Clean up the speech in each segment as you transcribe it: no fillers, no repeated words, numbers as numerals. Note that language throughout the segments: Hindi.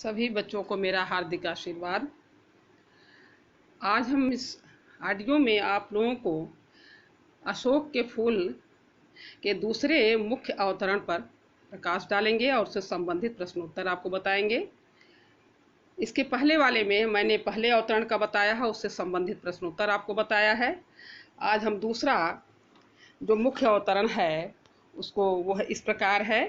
सभी बच्चों को मेरा हार्दिक आशीर्वाद। आज हम इस ऑडियो में आप लोगों को अशोक के फूल के दूसरे मुख्य अवतरण पर प्रकाश डालेंगे और उससे संबंधित प्रश्नोत्तर आपको बताएंगे। इसके पहले वाले में मैंने पहले अवतरण का बताया है, उससे संबंधित प्रश्नोत्तर आपको बताया है। आज हम दूसरा जो मुख्य अवतरण है उसको वह इस प्रकार है।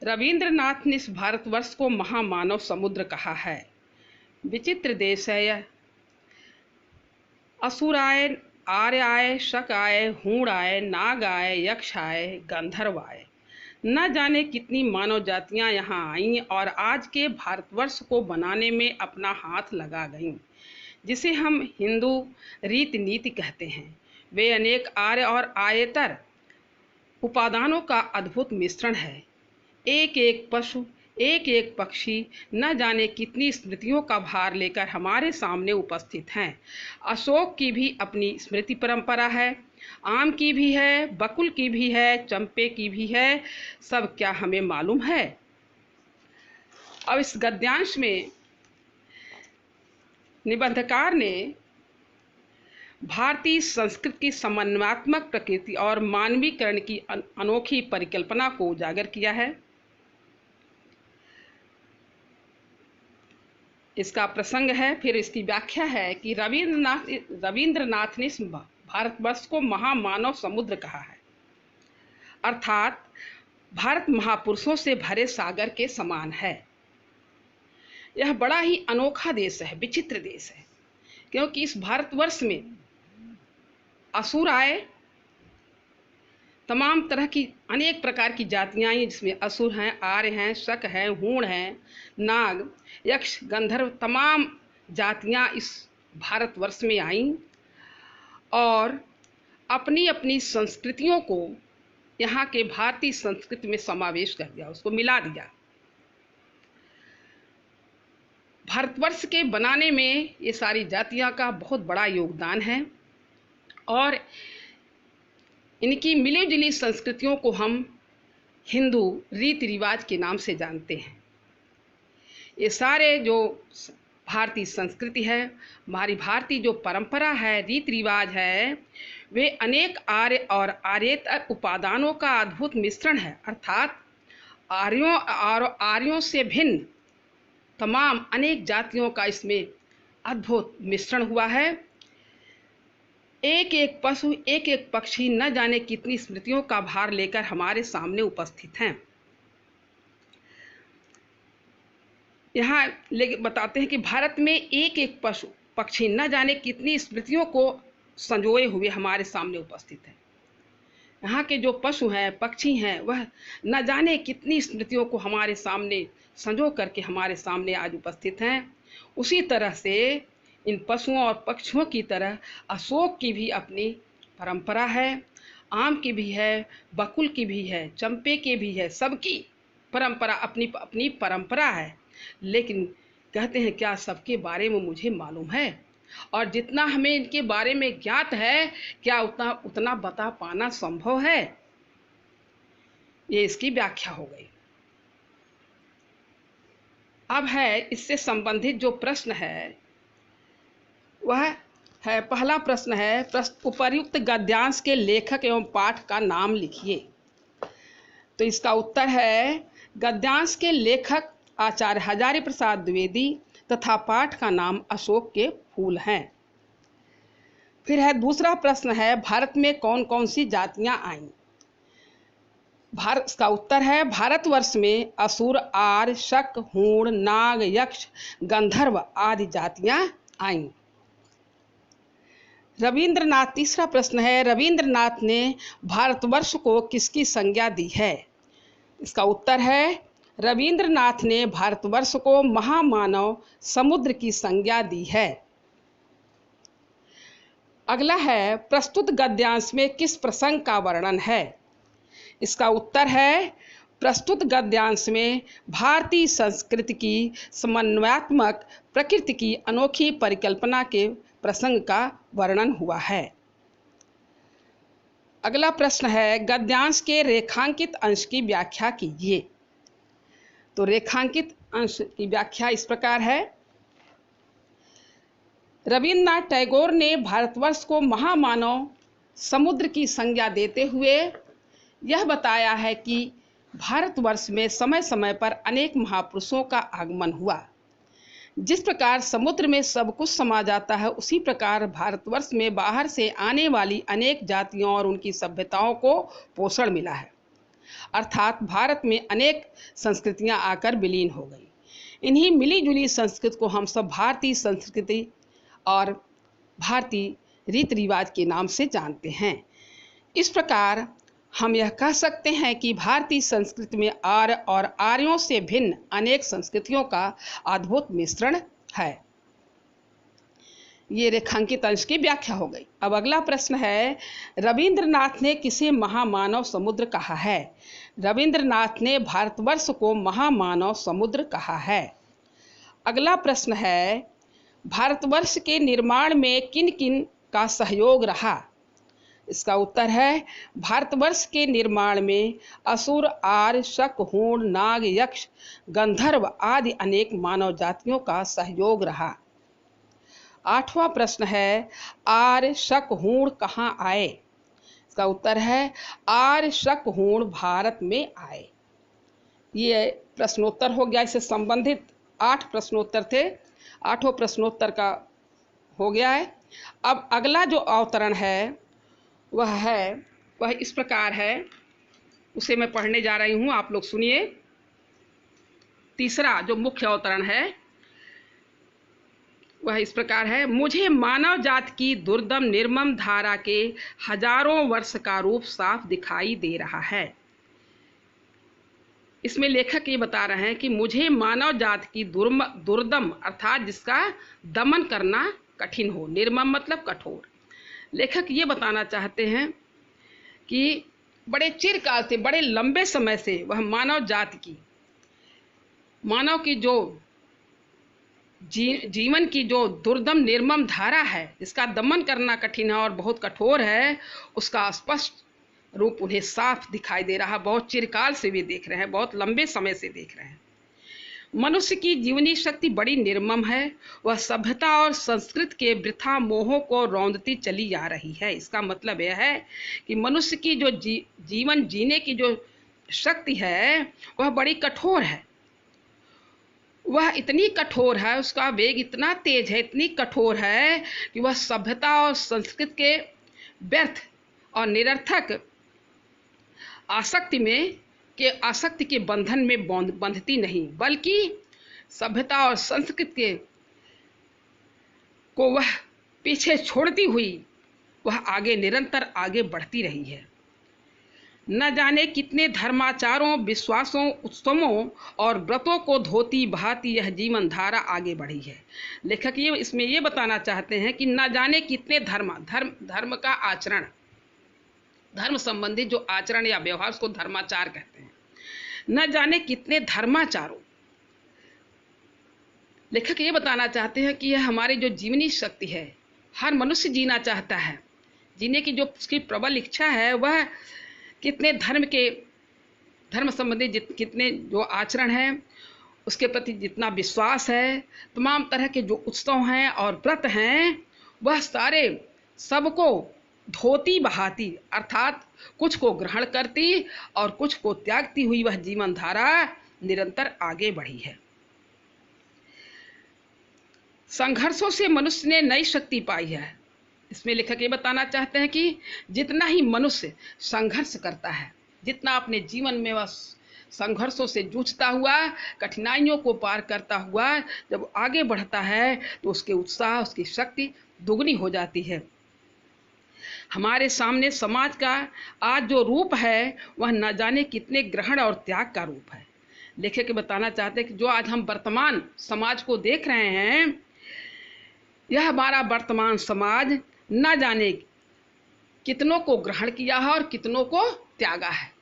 रविंद्रनाथ ने इस भारतवर्ष को महामानव समुद्र कहा है। विचित्र देश है यह। असुर आए, आर्य आए, शक आए, हूण आए, नाग आए, यक्ष आए, गंधर्व आए। न जाने कितनी मानव जातियां यहाँ आईं और आज के भारतवर्ष को बनाने में अपना हाथ लगा गईं, जिसे हम हिंदू रीति नीति कहते हैं। वे अनेक आर्य और आयेतर उपादानों का अद्भुत मिश्रण है। एक एक पशु, एक एक पक्षी न जाने कितनी स्मृतियों का भार लेकर हमारे सामने उपस्थित हैं। अशोक की भी अपनी स्मृति परंपरा है, आम की भी है, बकुल की भी है, चंपे की भी है। सब क्या हमें मालूम है? अब इस गद्यांश में निबंधकार ने भारतीय संस्कृति की समन्वयात्मक प्रकृति और मानवीकरण की अनोखी परिकल्पना को उजागर किया है। इसका प्रसंग है, फिर इसकी व्याख्या है कि रविंद्रनाथ ने भारतवर्ष को महामानव समुद्र कहा है, अर्थात भारत महापुरुषों से भरे सागर के समान है। यह बड़ा ही अनोखा देश है, विचित्र देश है, क्योंकि इस भारतवर्ष में असुर आए, तमाम तरह की अनेक प्रकार की जातियां आई, जिसमें असुर हैं, आर्य हैं, शक हैं, हूण हैं, नाग, यक्ष, गंधर्व, तमाम जातियां इस भारतवर्ष में आईं और अपनी अपनी संस्कृतियों को यहाँ के भारतीय संस्कृति में समावेश कर दिया, उसको मिला दिया। भारतवर्ष के बनाने में ये सारी जातियां का बहुत बड़ा योगदान है और इनकी मिली जुली संस्कृतियों को हम हिंदू रीति रिवाज के नाम से जानते हैं। ये सारे जो भारतीय संस्कृति है, हमारी भारतीय जो परंपरा है, रीति रिवाज है, वे अनेक आर्य और आर्येतर उपादानों का अद्भुत मिश्रण है, अर्थात आर्यों से भिन्न तमाम अनेक जातियों का इसमें अद्भुत मिश्रण हुआ है। एक एक पशु, एक एक पक्षी न जाने कितनी स्मृतियों का भार लेकर हमारे सामने उपस्थित हैं। यहाँ बताते हैं कि भारत में एक एक पशु पक्षी न जाने कितनी स्मृतियों को संजोए हुए हमारे सामने उपस्थित है। यहाँ के जो पशु हैं, पक्षी हैं, वह न जाने कितनी स्मृतियों को हमारे सामने संजो करके हमारे सामने आज उपस्थित हैं। उसी तरह से इन पशुओं और पक्षियों की तरह अशोक की भी अपनी परंपरा है, आम की भी है, बकुल की भी है, चंपे की भी है। सबकी परंपरा अपनी अपनी परंपरा है, लेकिन कहते हैं क्या सबके बारे में मुझे मालूम है? और जितना हमें इनके बारे में ज्ञात है, क्या उतना बता पाना संभव है? ये इसकी व्याख्या हो गई। अब है इससे संबंधित जो प्रश्न है वह है, पहला प्रश्न है, उपर्युक्त गद्यांश के लेखक एवं पाठ का नाम लिखिए। तो इसका उत्तर है, गद्यांश के लेखक आचार्य हजारी प्रसाद द्विवेदी तथा पाठ का नाम अशोक के फूल हैं। फिर है दूसरा प्रश्न है, भारत में कौन कौन सी जातियां आईं? इसका उत्तर है, भारतवर्ष में असुर, आर्य, शक, हूण, नाग, यक्ष, गंधर्व आदि जातियां आईं। तीसरा प्रश्न है, रविंद्रनाथ ने भारतवर्ष को किसकी संज्ञा दी है? इसका उत्तर है, रविंद्रनाथ ने भारतवर्ष को महामानव समुद्र की संज्ञा दी है। अगला है, प्रस्तुत गद्यांश में किस प्रसंग का वर्णन है? इसका उत्तर है, प्रस्तुत गद्यांश में भारतीय संस्कृति की समन्वयात्मक प्रकृति की अनोखी परिकल्पना के प्रसंग का वर्णन हुआ है। अगला प्रश्न है, गद्यांश के रेखांकित अंश की व्याख्या कीजिए। तो रेखांकित अंश की व्याख्या इस प्रकार है। रविन्द्रनाथ टैगोर ने भारतवर्ष को महामानव समुद्र की संज्ञा देते हुए यह बताया है कि भारतवर्ष में समय समय पर अनेक महापुरुषों का आगमन हुआ। जिस प्रकार समुद्र में सब कुछ समा जाता है, उसी प्रकार भारतवर्ष में बाहर से आने वाली अनेक जातियों और उनकी सभ्यताओं को पोषण मिला है। अर्थात भारत में अनेक संस्कृतियां आकर विलीन हो गई। इन्हीं मिली जुली संस्कृति को हम सब भारतीय संस्कृति और भारतीय रीति रिवाज के नाम से जानते हैं। इस प्रकार हम यह कह सकते हैं कि भारतीय संस्कृति में आर्य और आर्यों से भिन्न अनेक संस्कृतियों का अद्भुत मिश्रण है। ये रेखांकित अंश की व्याख्या हो गई। अब अगला प्रश्न है, रविंद्रनाथ ने किसे महामानव समुद्र कहा है? रविंद्रनाथ ने भारतवर्ष को महामानव समुद्र कहा है। अगला प्रश्न है, भारतवर्ष के निर्माण में किन किन का सहयोग रहा? इसका उत्तर है, भारतवर्ष के निर्माण में असुर, आर्य, शक, हूण, नाग, यक्ष, गंधर्व आदि अनेक मानव जातियों का सहयोग रहा। 8वां प्रश्न है, आर्य, शक, हूण कहाँ आए? इसका उत्तर है, आर्य, शक, हूण भारत में आए। ये प्रश्नोत्तर हो गया। इससे संबंधित 8 प्रश्नोत्तर थे, 8 प्रश्नोत्तर का हो गया है। अब अगला जो अवतरण है वह इस प्रकार है, उसे मैं पढ़ने जा रही हूँ, आप लोग सुनिए। तीसरा जो मुख्य अवतरण है वह इस प्रकार है, मुझे मानव जाति की दुर्दम निर्मम धारा के हजारों वर्ष का रूप साफ दिखाई दे रहा है। इसमें लेखक ये बता रहे हैं कि मुझे मानव जाति की दुर्दम अर्थात जिसका दमन करना कठिन हो, निर्मम मतलब कठोर। लेखक ये बताना चाहते हैं कि बड़े चिरकाल से, बड़े लंबे समय से वह मानव जाति की, मानव की जो जीवन की जो दुर्दम निर्मम धारा है, जिसका दमन करना कठिन है और बहुत कठोर है, उसका स्पष्ट रूप उन्हें साफ दिखाई दे रहा। बहुत चिरकाल से वे देख रहे हैं, बहुत लंबे समय से देख रहे हैं। मनुष्य की जीवनी शक्ति बड़ी निर्मम है। वह सभ्यता और संस्कृति के वृथा मोहों को रौंदती चली जा रही है। इसका मतलब यह है कि मनुष्य की जो जीवन जीने की जो शक्ति है वह बड़ी कठोर है। वह इतनी कठोर है, उसका वेग इतना तेज है, इतनी कठोर है कि वह सभ्यता और संस्कृति के व्यर्थ और निरर्थक आसक्ति के बंधन में बंधती नहीं, बल्कि सभ्यता और संस्कृति को वह पीछे छोड़ती हुई वह आगे निरंतर आगे बढ़ती रही है। न जाने कितने धर्माचारों, विश्वासों, उत्सवों और व्रतों को धोती बहाती यह जीवन धारा आगे बढ़ी है। लेखक ये इसमें ये बताना चाहते हैं कि न जाने कितने धर्म का आचरण, धर्म संबंधी जो आचरण या व्यवहार, उसको धर्माचार कहते हैं। न जाने कितने धर्माचारों, लेखक ये बताना चाहते हैं कि यह हमारी जो जीवनी शक्ति है, हर मनुष्य जीना चाहता है, जीने की जो उसकी प्रबल इच्छा है, वह कितने धर्म संबंधी कितने जो आचरण हैं, उसके प्रति जितना विश्वास है, तमाम तरह के जो उत्सव हैं और व्रत हैं, वह सारे सबको धोती बहाती अर्थात कुछ को ग्रहण करती और कुछ को त्यागती हुई वह जीवन धारा निरंतर आगे बढ़ी है। संघर्षों से मनुष्य ने नई शक्ति पाई है। इसमें लेखक ये बताना चाहते हैं कि जितना ही मनुष्य संघर्ष करता है, जितना अपने जीवन में वह संघर्षों से जूझता हुआ, कठिनाइयों को पार करता हुआ जब आगे बढ़ता है, तो उसके उत्साह, उसकी शक्ति दुगनी हो जाती है। हमारे सामने समाज का आज जो रूप है वह न जाने कितने ग्रहण और त्याग का रूप है। लेखक बताना चाहते हैं कि जो आज हम वर्तमान समाज को देख रहे हैं, यह हमारा वर्तमान समाज न जाने कितनों को ग्रहण किया है और कितनों को त्यागा है।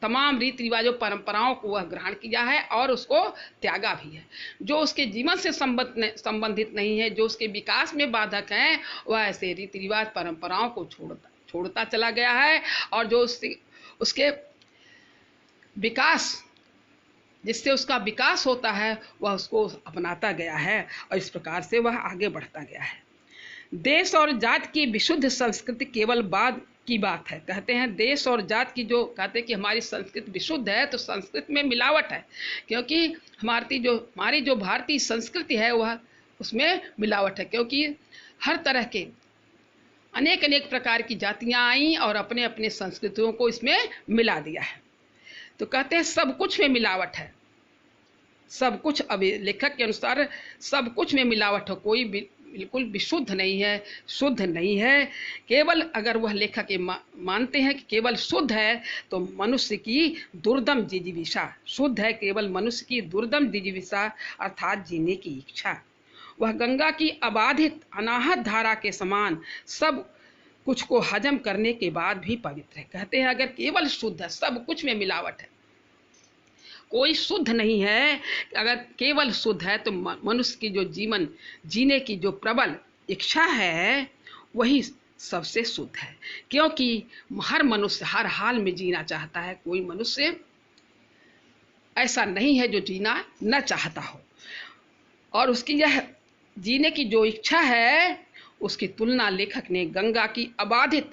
तमाम रीति रिवाजों, परंपराओं को वह ग्रहण किया है और उसको त्यागा भी है। जो उसके जीवन से संबंधित नहीं है, जो उसके विकास में बाधक हैं, वह ऐसे रीति रिवाज, परंपराओं को छोड़ता चला गया है। और जो उसके विकास जिससे उसका विकास होता है वह उसको अपनाता गया है और इस प्रकार से वह आगे बढ़ता गया है। देश और जात की विशुद्ध संस्कृति केवल बाद की बात है। कहते हैं देश और जात की, जो कहते हैं कि हमारी संस्कृति विशुद्ध है, तो संस्कृति में मिलावट है, क्योंकि हमारी जो भारतीय संस्कृति है वह उसमें मिलावट है, क्योंकि हर तरह के अनेक अनेक प्रकार की जातियां आई और अपने अपने संस्कृतियों को इसमें मिला दिया है। तो कहते हैं सब कुछ में मिलावट है, सब कुछ, अभी लेखक के अनुसार सब कुछ में मिलावट हो, कोई बिल्कुल विशुद्ध नहीं है, शुद्ध नहीं है। केवल अगर वह लेखक ये मानते हैं कि केवल शुद्ध है तो मनुष्य की दुर्दम जिजीविषा, शुद्ध है केवल मनुष्य की दुर्दम जिजीविषा अर्थात जीने की इच्छा। वह गंगा की अबाधित अनाहत धारा के समान सब कुछ को हजम करने के बाद भी पवित्र है। कहते हैं अगर केवल शुद्ध है, सब कुछ में मिलावट है, कोई शुद्ध नहीं है, अगर केवल शुद्ध है तो मनुष्य की जो जीवन जीने की जो प्रबल इच्छा है वही सबसे शुद्ध है, क्योंकि हर मनुष्य हर हाल में जीना चाहता है, कोई मनुष्य ऐसा नहीं है जो जीना न चाहता हो। और उसकी यह जीने की जो इच्छा है उसकी तुलना लेखक ने गंगा की अबाधित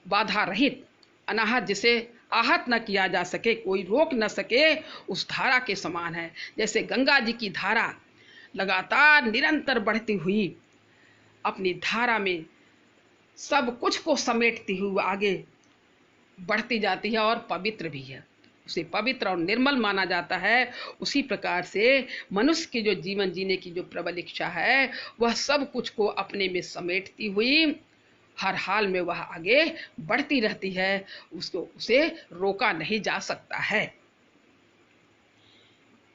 बाधा रहित अनाहत, जिसे आहत न किया जा सके, कोई रोक न सके, उस धारा के समान है। जैसे गंगा जी की धारा लगातार निरंतर बढ़ती हुई अपनी धारा में सब कुछ को समेटती हुई आगे बढ़ती जाती है और पवित्र भी है, उसे पवित्र और निर्मल माना जाता है। उसी प्रकार से मनुष्य की जो जीवन जीने की जो प्रबल इच्छा है वह सब कुछ को अपने में समेटती हुई हर हाल में वह आगे बढ़ती रहती है, उसे रोका नहीं जा सकता है।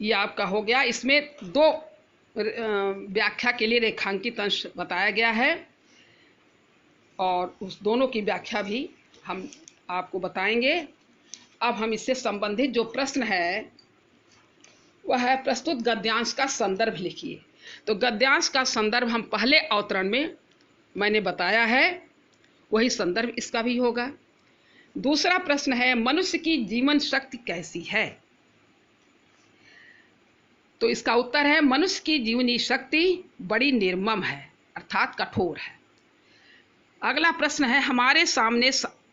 ये आपका हो गया। इसमें दो व्याख्या के लिए रेखांकित अंश बताया गया है और उस दोनों की व्याख्या भी हम आपको बताएंगे। अब हम इससे संबंधित जो प्रश्न है वह है प्रस्तुत गद्यांश का संदर्भ लिखिए। तो गद्यांश का संदर्भ हम पहले अवतरण में मैंने बताया है, वही संदर्भ इसका भी होगा। दूसरा प्रश्न है मनुष्य की जीवन शक्ति कैसी है, तो इसका उत्तर है मनुष्य की जीवनी शक्ति बड़ी निर्मम है अर्थात कठोर है। अगला प्रश्न है हमारे सामने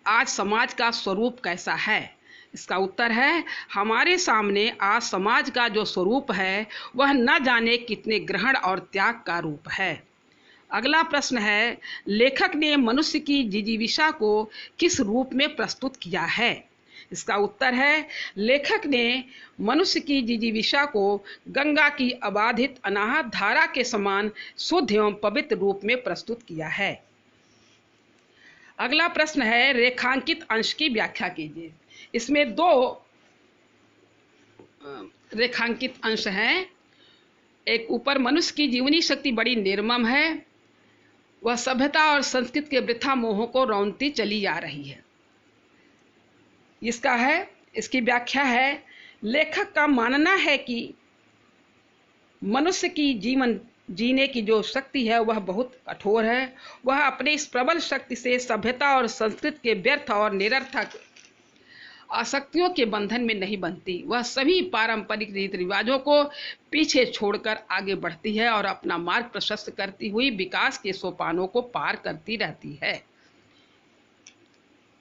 आज समाज का स्वरूप कैसा है, इसका उत्तर है हमारे सामने आज समाज का जो स्वरूप है वह न जाने कितने ग्रहण और त्याग का रूप है। अगला प्रश्न है लेखक ने मनुष्य की जिजीविषा को किस रूप में प्रस्तुत किया है, इसका उत्तर है लेखक ने मनुष्य की जिजीविषा को गंगा की अबाधित अनाहत धारा के समान शुद्ध एवं पवित्र रूप में प्रस्तुत किया है। अगला प्रश्न है रेखांकित अंश की व्याख्या कीजिए। इसमें दो रेखांकित अंश हैं। एक ऊपर मनुष्य की जीवनी शक्ति बड़ी निर्मम है, वह सभ्यता और संस्कृति के वृथा मोहों को रौंदती चली आ रही है। इसकी व्याख्या है लेखक का मानना है कि मनुष्य की जीवन जीने की जो शक्ति है वह बहुत कठोर है, वह अपने इस प्रबल शक्ति से सभ्यता और संस्कृति के व्यर्थ और निरर्थक आसक्तियों के बंधन में नहीं बनती, वह सभी पारंपरिक रीति रिवाजों को पीछे छोड़कर आगे बढ़ती है और अपना मार्ग प्रशस्त करती हुई विकास के सोपानों को पार करती रहती है।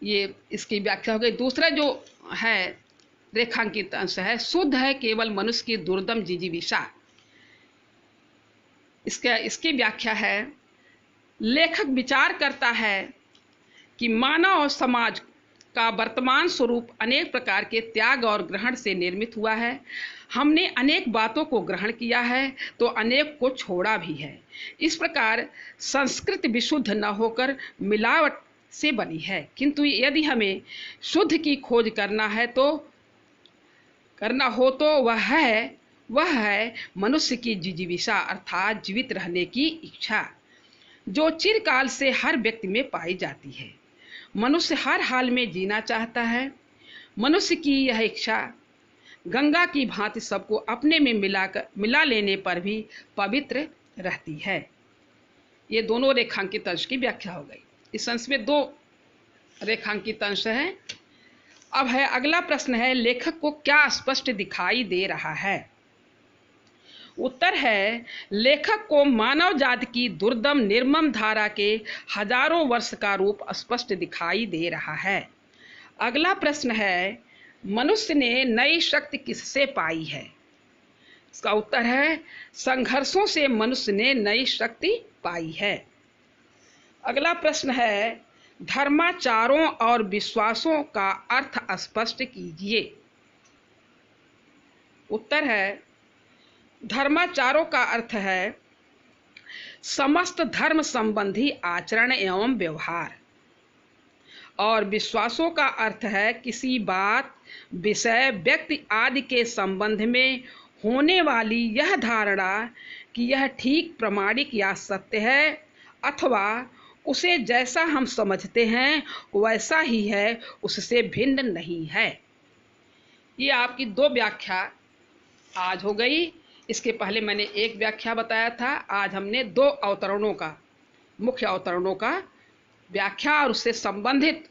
ये इसकी व्याख्या हो गई। दूसरा जो है रेखांकित अंश है शुद्ध है केवल मनुष्य की दुर्दम जिजीविषा। इसकी व्याख्या है लेखक विचार करता है कि मानव और समाज का वर्तमान स्वरूप अनेक प्रकार के त्याग और ग्रहण से निर्मित हुआ है। हमने अनेक बातों को ग्रहण किया है तो अनेक को छोड़ा भी है। इस प्रकार संस्कृति विशुद्ध न होकर मिलावट से बनी है, किंतु यदि हमें शुद्ध की खोज करना हो तो वह है मनुष्य की जिजीविषा अर्थात जीवित रहने की इच्छा, जो चिरकाल से हर व्यक्ति में पाई जाती है। मनुष्य हर हाल में जीना चाहता है। मनुष्य की यह इच्छा गंगा की भांति सबको अपने में मिला लेने पर भी पवित्र रहती है। ये दोनों रेखांकित अंश की व्याख्या हो गई। इस अंश में दो रेखांकित अंश हैं। अब है अगला प्रश्न है, लेखक को क्या स्पष्ट दिखाई दे रहा है? उत्तर है, लेखक को मानव जाति की दुर्दम निर्मम धारा के हजारों वर्ष का रूप स्पष्ट दिखाई दे रहा है। अगला प्रश्न है, मनुष्य ने नई शक्ति किससे पाई है? इसका उत्तर है, संघर्षों से मनुष्य ने नई शक्ति पाई है। अगला प्रश्न है, धर्माचारों और विश्वासों का अर्थ स्पष्ट कीजिए। उत्तर है, धर्माचारों का अर्थ है समस्त धर्म संबंधी आचरण एवं व्यवहार, और विश्वासों का अर्थ है किसी बात, विषय, व्यक्ति आदि के संबंध में होने वाली यह धारणा कि यह ठीक, प्रामाणिक या सत्य है, अथवा उसे जैसा हम समझते हैं वैसा ही है, उससे भिन्न नहीं है। ये आपकी 2 व्याख्या आज हो गई। इसके पहले मैंने एक व्याख्या बताया था। आज हमने 2 अवतरणों का, मुख्य अवतरणों का व्याख्या और उससे संबंधित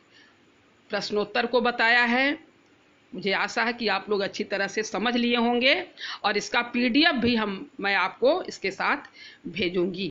प्रश्नोत्तर को बताया है। मुझे आशा है कि आप लोग अच्छी तरह से समझ लिए होंगे, और इसका PDF भी मैं आपको इसके साथ भेजूंगी।